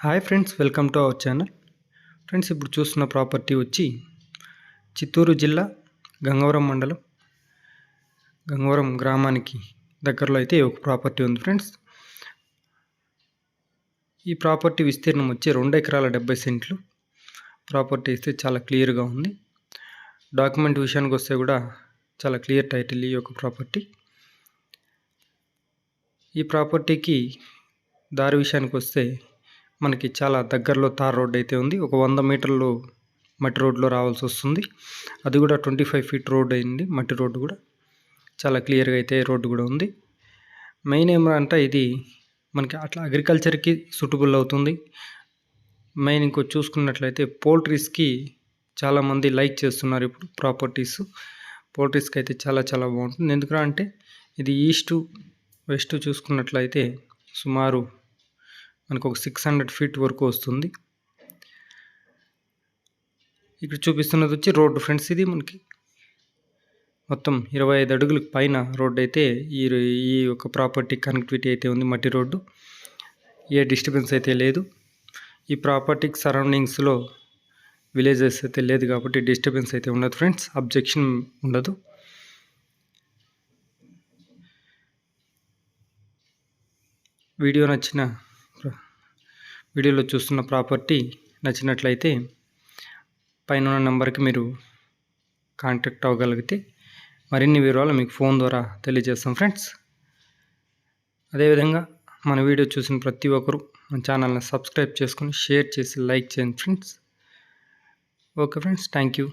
Hi friends, welcome to our channel. Friends, ఇప్పుడు చూస్తున్న property వచ్చి చిత్తూరు జిల్లా గంగవరం మండలం గంగవరం గ్రామానికి దగ్గరలో అయితే ఒక ప్రాపర్టీ ఉంది ఫ్రెండ్స్. ఈ ప్రాపర్టీ విస్తీర్ణం వచ్చి 2 ఎకరాల 70 సెంట్లు. ప్రాపర్టీ అయితే చాలా క్లియర్గా ఉంది. డాక్యుమెంట్ విషయానికి వస్తే కూడా చాలా క్లియర్ టైటిల్ ఈ యొక్క ప్రాపర్టీ. ఈ ప్రాపర్టీకి దారి విషయానికి వస్తే మనకి చాలా దగ్గరలో తార్ రోడ్ అయితే ఉంది. ఒక 100 మీటర్లు మట్టి రోడ్లో రావాల్సి వస్తుంది. అది కూడా 25 ఫీట్ రోడ్ అయింది. మట్టి రోడ్డు కూడా చాలా క్లియర్గా అయితే రోడ్డు కూడా ఉంది. మెయిన్ ఏమంటే ఇది మనకి అట్లా అగ్రికల్చర్కి సూటబుల్ అవుతుంది. మెయిన్ ఇంకో చూసుకున్నట్లయితే పోల్ట్రీస్కి చాలామంది లైక్ చేస్తున్నారు ఇప్పుడు ప్రాపర్టీస్. పోల్ట్రీస్కి అయితే చాలా చాలా బాగుంటుంది. ఎందుకంటే ఇది ఈస్ట్ వెస్ట్ చూసుకున్నట్లయితే సుమారు మనకు ఒక 600 ఫీట్ వరకు వస్తుంది. ఇక్కడ చూపిస్తున్నది వచ్చి రోడ్డు ఫ్రెండ్స్. ఇది మనకి మొత్తం 25 అడుగుల పైన రోడ్డు అయితే ఈ యొక్క ప్రాపర్టీ కనెక్టివిటీ అయితే ఉంది. మట్టి రోడ్డు, ఏ డిస్టర్బెన్స్ అయితే లేదు. ఈ ప్రాపర్టీకి సరౌండింగ్స్లో విలేజెస్ అయితే లేదు కాబట్టి డిస్టర్బెన్స్ అయితే ఉండదు ఫ్రెండ్స్, అబ్జెక్షన్ ఉండదు. వీడియోలో చూస్తున్న ప్రాపర్టీ నచ్చినట్లయితే పైన ఉన్న నెంబర్కి మీరు కాంటాక్ట్ అవ్వగలిగితే మరిన్ని వివరాలు మీకు ఫోన్ ద్వారా తెలియజేస్తాం ఫ్రెండ్స్. అదేవిధంగా మన వీడియో చూసిన ప్రతి ఒక్కరూ మన ఛానల్ని సబ్స్క్రైబ్ చేసుకొని షేర్ చేసి లైక్ చేయండి friends. Okay friends, thank you.